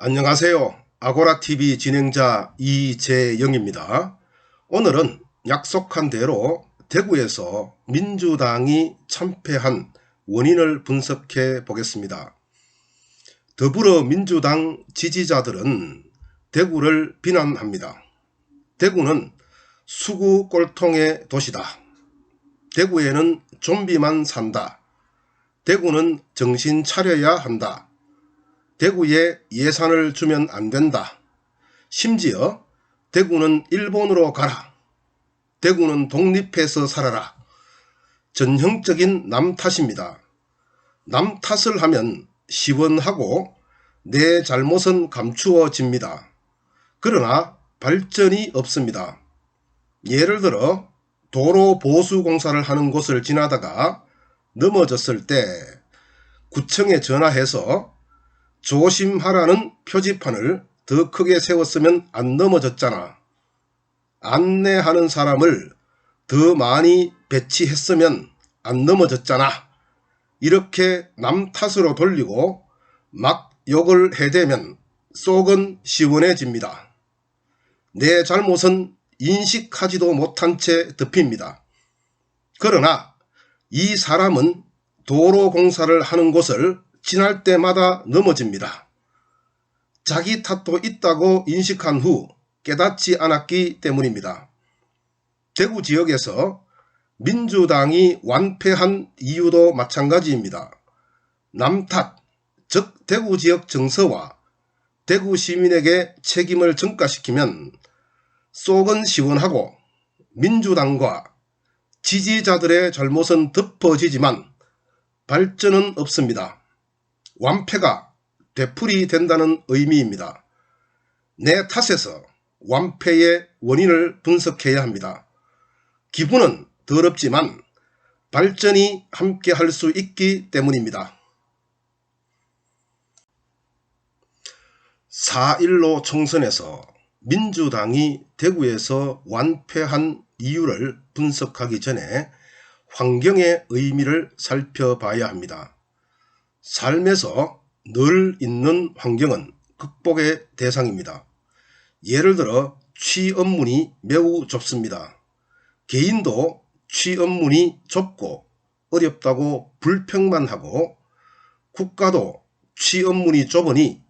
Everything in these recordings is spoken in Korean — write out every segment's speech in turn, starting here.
안녕하세요. 아고라TV 진행자 이재영입니다. 오늘은 약속한 대로 대구에서 민주당이 참패한 원인을 분석해 보겠습니다. 더불어민주당 지지자들은 대구를 비난합니다. 대구는 수구 꼴통의 도시다. 대구에는 좀비만 산다. 대구는 정신 차려야 한다. 대구에 예산을 주면 안 된다. 심지어 대구는 일본으로 가라. 대구는 독립해서 살아라. 전형적인 남 탓입니다. 남 탓을 하면 시원하고 내 잘못은 감추어집니다. 그러나 발전이 없습니다. 예를 들어 도로 보수 공사를 하는 곳을 지나다가 넘어졌을 때 구청에 전화해서 조심하라는 표지판을 더 크게 세웠으면 안 넘어졌잖아. 안내하는 사람을 더 많이 배치했으면 안 넘어졌잖아. 이렇게 남 탓으로 돌리고 막 욕을 해대면 속은 시원해집니다. 내 잘못은 인식하지도 못한 채 덮입니다. 그러나 이 사람은 도로 공사를 하는 곳을 지날 때마다 넘어집니다. 자기 탓도 있다고 인식한 후 깨닫지 않았기 때문입니다. 대구 지역에서 민주당이 완패한 이유도 마찬가지입니다. 남 탓, 즉 대구 지역 정서와 대구 시민에게 책임을 전가시키면 속은 시원하고 민주당과 지지자들의 잘못은 덮어지지만 발전은 없습니다. 완패가 되풀이 된다는 의미입니다. 내 탓에서 완패의 원인을 분석해야 합니다. 기분은 더럽지만 발전이 함께 할 수 있기 때문입니다. 4.15 총선에서 민주당이 대구에서 완패한 이유를 분석하기 전에 환경의 의미를 살펴봐야 합니다. 삶에서 늘 있는 환경은 극복의 대상입니다. 예를 들어 취업문이 매우 좁습니다. 개인도 취업문이 좁고 어렵다고 불평만 하고 국가도 취업문이 좁으니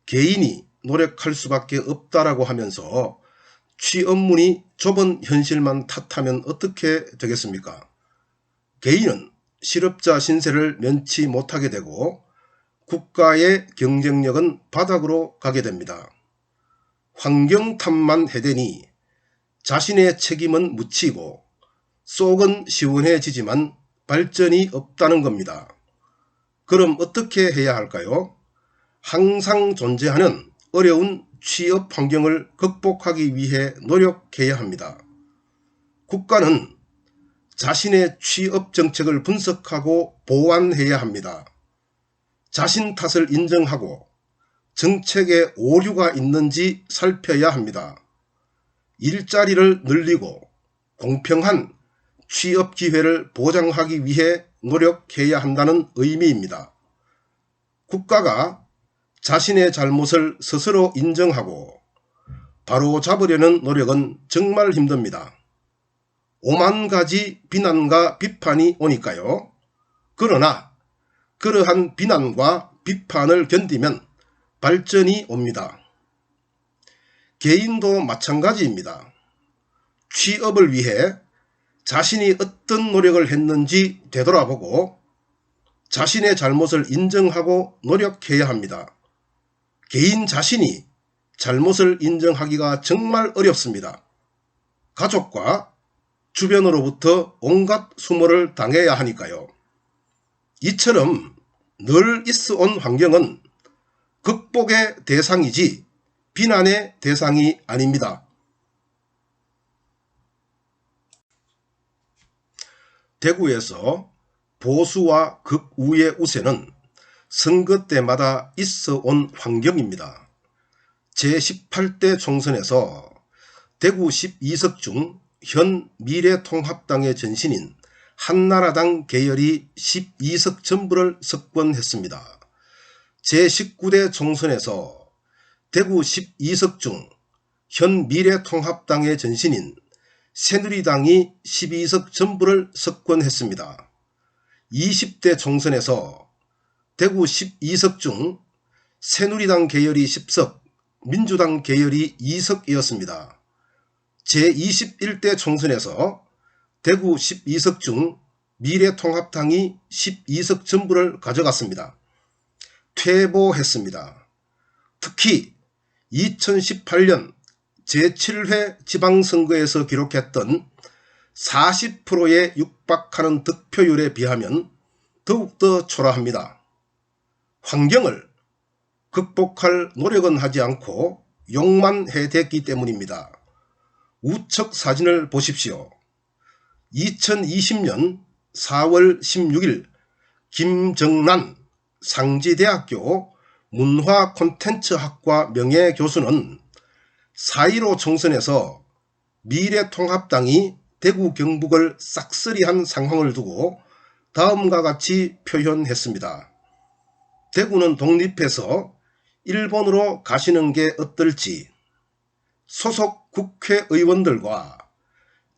개인이 노력할 수밖에 없다라고 하면서 취업문이 좁은 현실만 탓하면 어떻게 되겠습니까? 개인은 실업자 신세를 면치 못하게 되고 국가의 경쟁력은 바닥으로 가게 됩니다. 환경 탓만 해대니 자신의 책임은 묻히고 속은 시원해지지만 발전이 없다는 겁니다. 그럼 어떻게 해야 할까요? 항상 존재하는 어려운 취업 환경을 극복하기 위해 노력해야 합니다. 국가는 자신의 취업 정책을 분석하고 보완해야 합니다. 자신 탓을 인정하고 정책에 오류가 있는지 살펴야 합니다. 일자리를 늘리고 공평한 취업 기회를 보장하기 위해 노력해야 한다는 의미입니다. 국가가 자신의 잘못을 스스로 인정하고 바로잡으려는 노력은 정말 힘듭니다. 오만 가지 비난과 비판이 오니까요. 그러나 그러한 비난과 비판을 견디면 발전이 옵니다. 개인도 마찬가지입니다. 취업을 위해 자신이 어떤 노력을 했는지 되돌아보고 자신의 잘못을 인정하고 노력해야 합니다. 개인 자신이 잘못을 인정하기가 정말 어렵습니다. 가족과 주변으로부터 온갖 수모를 당해야 하니까요. 이처럼 늘 있어 온 환경은 극복의 대상이지 비난의 대상이 아닙니다. 대구에서 보수와 극우의 우세는 선거 때마다 있어 온 환경입니다. 제18대 총선에서 대구 12석 중 현 미래통합당의 전신인 한나라당 계열이 12석 전부를 석권했습니다. 제19대 총선에서 대구 12석 중 현 미래통합당의 전신인 새누리당이 12석 전부를 석권했습니다. 20대 총선에서 대구 12석 중 새누리당 계열이 10석, 민주당 계열이 2석이었습니다. 제21대 총선에서 대구 12석 중 미래통합당이 12석 전부를 가져갔습니다. 퇴보했습니다. 특히 2018년 제7회 지방선거에서 기록했던 40%에 육박하는 득표율에 비하면 더욱더 초라합니다. 환경을 극복할 노력은 하지 않고 욕만 해댔기 때문입니다. 우측 사진을 보십시오. 2020년 4월 16일 김정란 상지대학교 문화콘텐츠학과 명예교수는 4.15 총선에서 미래통합당이 대구 경북을 싹쓸이한 상황을 두고 다음과 같이 표현했습니다. 대구는 독립해서 일본으로 가시는 게 어떨지 소속 국회의원들과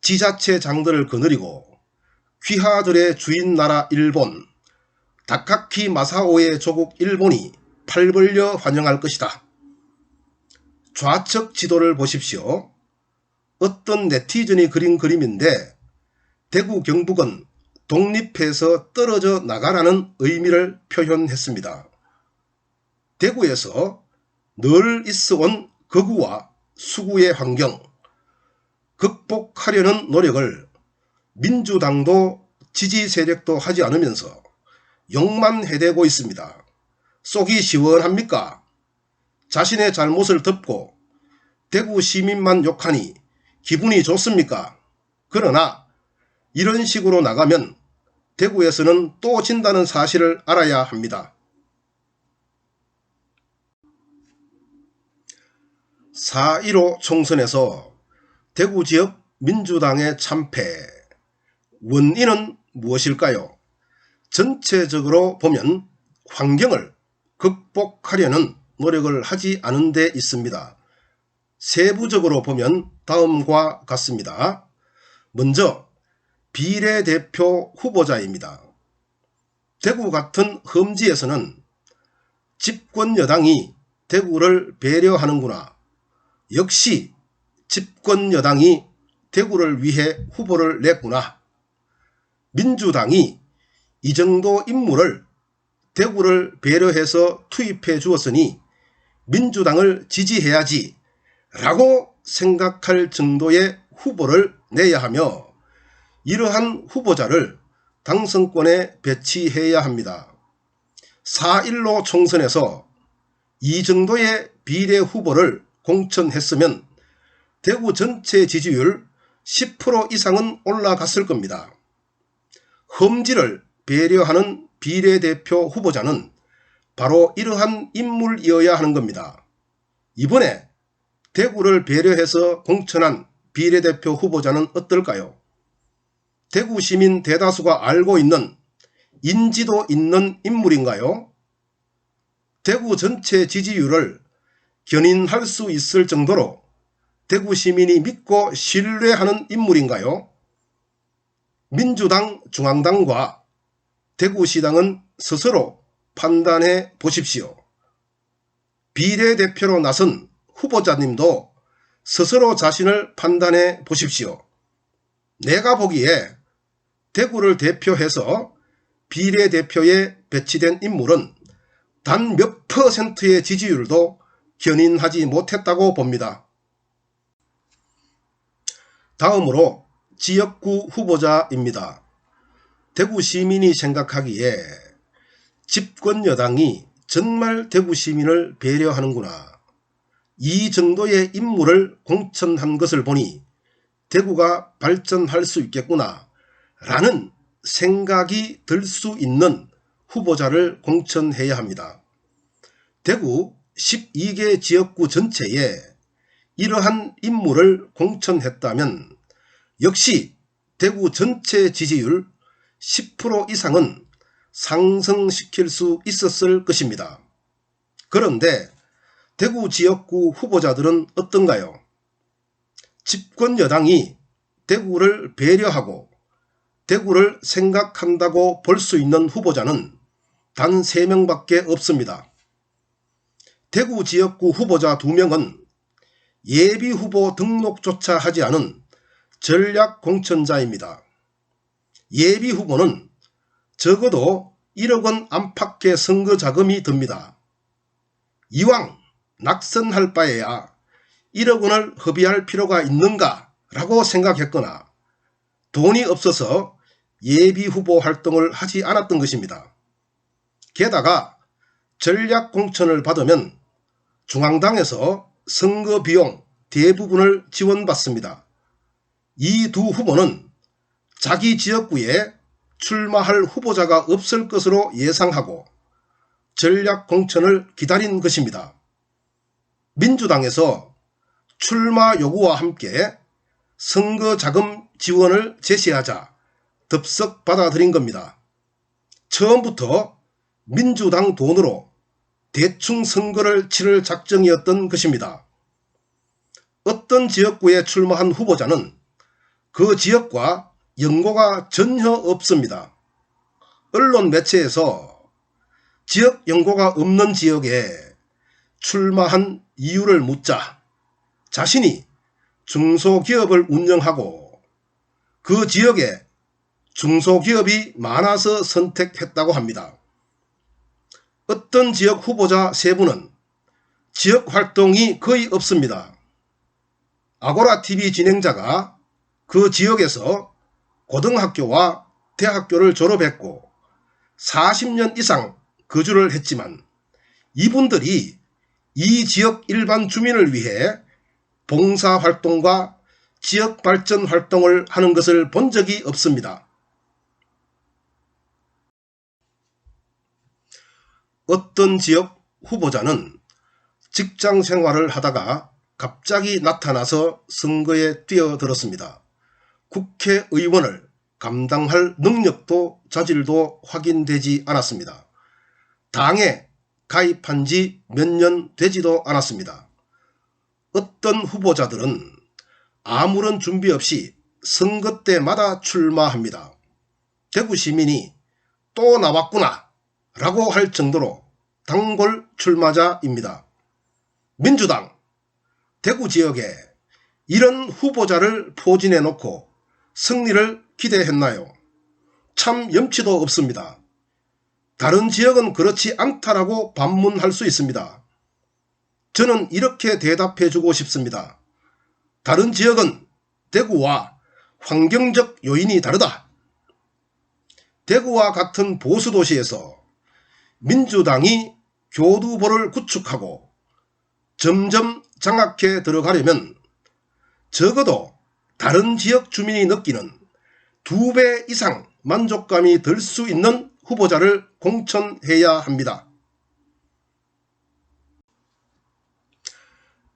지자체장들을 거느리고 귀하들의 주인 나라 일본, 다카키 마사오의 조국 일본이 팔 벌려 환영할 것이다. 좌측 지도를 보십시오. 어떤 네티즌이 그린 그림인데 대구 경북은 독립해서 떨어져 나가라는 의미를 표현했습니다. 대구에서 늘 있어온 거구와 수구의 환경, 극복하려는 노력을 민주당도 지지 세력도 하지 않으면서 욕만 해대고 있습니다. 속이 시원합니까? 자신의 잘못을 덮고 대구 시민만 욕하니 기분이 좋습니까? 그러나 이런 식으로 나가면 대구에서는 또 진다는 사실을 알아야 합니다. 4.15 총선에서 대구 지역 민주당의 참패, 원인은 무엇일까요? 전체적으로 보면 환경을 극복하려는 노력을 하지 않은 데 있습니다. 세부적으로 보면 다음과 같습니다. 먼저 비례대표 후보자입니다. 대구 같은 험지에서는 집권 여당이 대구를 배려하는구나. 역시 집권 여당이 대구를 위해 후보를 냈구나. 민주당이 이 정도 인물을 대구를 배려해서 투입해 주었으니 민주당을 지지해야지 라고 생각할 정도의 후보를 내야 하며 이러한 후보자를 당선권에 배치해야 합니다. 4.15 총선에서 이 정도의 비례 후보를 공천했으면 대구 전체 지지율 10% 이상은 올라갔을 겁니다. 험지를 배려하는 비례대표 후보자는 바로 이러한 인물이어야 하는 겁니다. 이번에 대구를 배려해서 공천한 비례대표 후보자는 어떨까요? 대구 시민 대다수가 알고 있는 인지도 있는 인물인가요? 대구 전체 지지율을 견인할 수 있을 정도로 대구 시민이 믿고 신뢰하는 인물인가요? 민주당 중앙당과 대구시당은 스스로 판단해 보십시오. 비례대표로 나선 후보자님도 스스로 자신을 판단해 보십시오. 내가 보기에 대구를 대표해서 비례대표에 배치된 인물은 단 몇 %의 지지율도 견인하지 못했다고 봅니다. 다음으로 지역구 후보자입니다. 대구 시민이 생각하기에 집권 여당이 정말 대구 시민을 배려하는구나. 이 정도의 인물을 공천한 것을 보니 대구가 발전할 수 있겠구나 라는 생각이 들 수 있는 후보자를 공천해야 합니다. 대구 12개 지역구 전체에 이러한 인물을 공천했다면 역시 대구 전체 지지율 10% 이상은 상승시킬 수 있었을 것입니다. 그런데 대구 지역구 후보자들은 어떤가요? 집권 여당이 대구를 배려하고 대구를 생각한다고 볼 수 있는 후보자는 단 3명밖에 없습니다. 대구 지역구 후보자 2명은 예비후보 등록조차 하지 않은 전략공천자입니다. 예비후보는 적어도 1억 원 안팎의 선거자금이 듭니다. 이왕 낙선할 바에야 1억 원을 허비할 필요가 있는가 라고 생각했거나 돈이 없어서 예비후보 활동을 하지 않았던 것입니다. 게다가 전략공천을 받으면 중앙당에서 선거비용 대부분을 지원받습니다. 이 두 후보는 자기 지역구에 출마할 후보자가 없을 것으로 예상하고 전략공천을 기다린 것입니다. 민주당에서 출마 요구와 함께 선거자금 지원을 제시하자 덥석 받아들인 겁니다. 처음부터 민주당 돈으로 대충 선거를 치를 작정이었던 것입니다. 어떤 지역구에 출마한 후보자는 그 지역과 연고가 전혀 없습니다. 언론 매체에서 지역 연고가 없는 지역에 출마한 이유를 묻자 자신이 중소기업을 운영하고 그 지역에 중소기업이 많아서 선택했다고 합니다. 어떤 지역 후보자 3분은 지역 활동이 거의 없습니다. 아고라TV 진행자가 그 지역에서 고등학교와 대학교를 졸업했고 40년 이상 거주를 했지만 이분들이 이 지역 일반 주민을 위해 봉사활동과 지역발전 활동을 하는 것을 본 적이 없습니다. 어떤 지역 후보자는 직장 생활을 하다가 갑자기 나타나서 선거에 뛰어들었습니다. 국회의원을 감당할 능력도 자질도 확인되지 않았습니다. 당에 가입한 지 몇 년 되지도 않았습니다. 어떤 후보자들은 아무런 준비 없이 선거 때마다 출마합니다. 대구 시민이 또 나왔구나 라고 할 정도로 단골 출마자입니다. 민주당 대구 지역에 이런 후보자를 포진해 놓고 승리를 기대했나요? 참 염치도 없습니다. 다른 지역은 그렇지 않다라고 반문할 수 있습니다. 저는 이렇게 대답해 주고 싶습니다. 다른 지역은 대구와 환경적 요인이 다르다. 대구와 같은 보수도시에서 민주당이 교두보를 구축하고 점점 장악해 들어가려면 적어도 다른 지역 주민이 느끼는 2배 이상 만족감이 들 수 있는 후보자를 공천해야 합니다.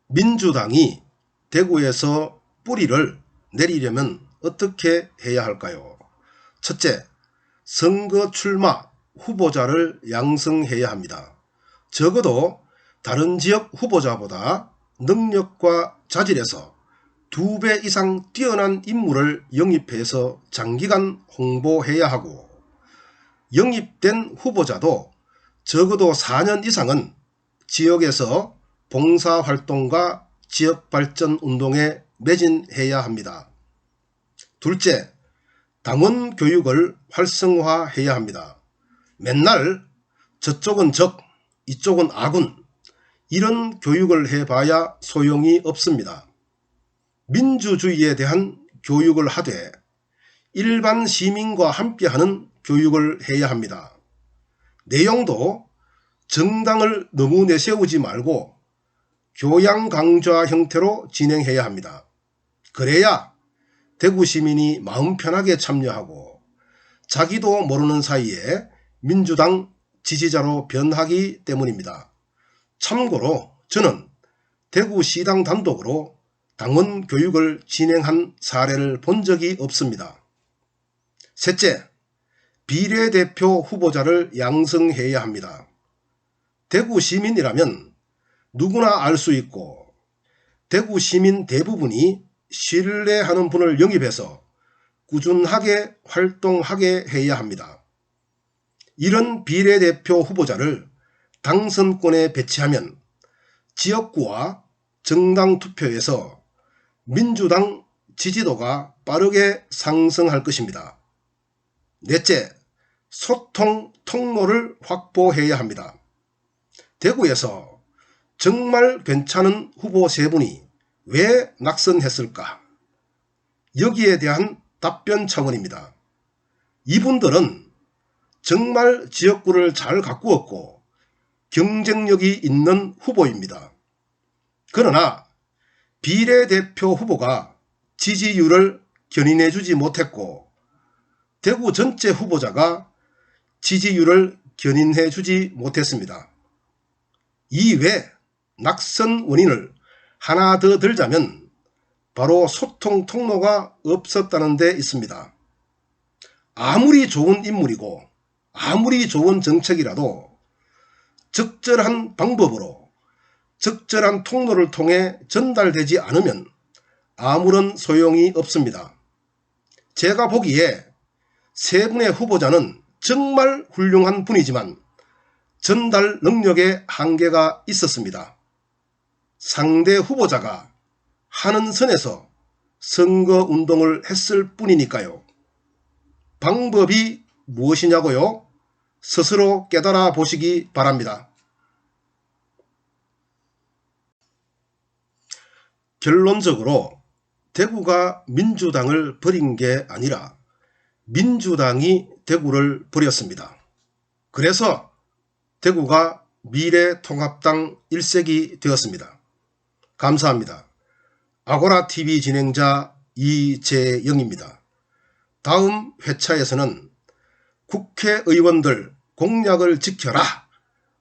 민주당이 대구에서 뿌리를 내리려면 어떻게 해야 할까요? 첫째, 선거 출마 후보자를 양성해야 합니다. 적어도 다른 지역 후보자보다 능력과 자질에서 2배 이상 뛰어난 인물을 영입해서 장기간 홍보해야 하고 영입된 후보자도 적어도 4년 이상은 지역에서 봉사활동과 지역발전 운동에 매진해야 합니다. 둘째, 당원 교육을 활성화해야 합니다. 맨날 저쪽은 적, 이쪽은 아군 이런 교육을 해봐야 소용이 없습니다. 민주주의에 대한 교육을 하되 일반 시민과 함께하는 교육을 해야 합니다. 내용도 정당을 너무 내세우지 말고 교양 강좌 형태로 진행해야 합니다. 그래야 대구 시민이 마음 편하게 참여하고 자기도 모르는 사이에 민주당 지지자로 변하기 때문입니다. 참고로 저는 대구시당 단독으로 당원 교육을 진행한 사례를 본 적이 없습니다. 셋째, 비례대표 후보자를 양성해야 합니다. 대구 시민이라면 누구나 알 수 있고 대구 시민 대부분이 신뢰하는 분을 영입해서 꾸준하게 활동하게 해야 합니다. 이런 비례대표 후보자를 당선권에 배치하면 지역구와 정당 투표에서 민주당 지지도가 빠르게 상승할 것입니다. 넷째, 소통 통로를 확보해야 합니다. 대구에서 정말 괜찮은 후보 세 분이 왜 낙선했을까? 여기에 대한 답변 차원입니다. 이분들은 정말 지역구를 잘 가꾸었고 경쟁력이 있는 후보입니다. 그러나 비례대표 후보가 지지율을 견인해주지 못했고 대구 전체 후보자가 지지율을 견인해주지 못했습니다. 이외 낙선 원인을 하나 더 들자면 바로 소통 통로가 없었다는 데 있습니다. 아무리 좋은 인물이고 아무리 좋은 정책이라도 적절한 방법으로 적절한 통로를 통해 전달되지 않으면 아무런 소용이 없습니다. 제가 보기에 세 분의 후보자는 정말 훌륭한 분이지만 전달 능력에 한계가 있었습니다. 상대 후보자가 하는 선에서 선거운동을 했을 뿐이니까요. 방법이 무엇이냐고요? 스스로 깨달아 보시기 바랍니다. 결론적으로 대구가 민주당을 버린 게 아니라 민주당이 대구를 버렸습니다. 그래서 대구가 미래통합당 1색이 되었습니다. 감사합니다. 아고라TV 진행자 이재영입니다. 다음 회차에서는 국회의원들 공약을 지켜라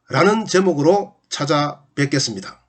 라는 제목으로 찾아뵙겠습니다.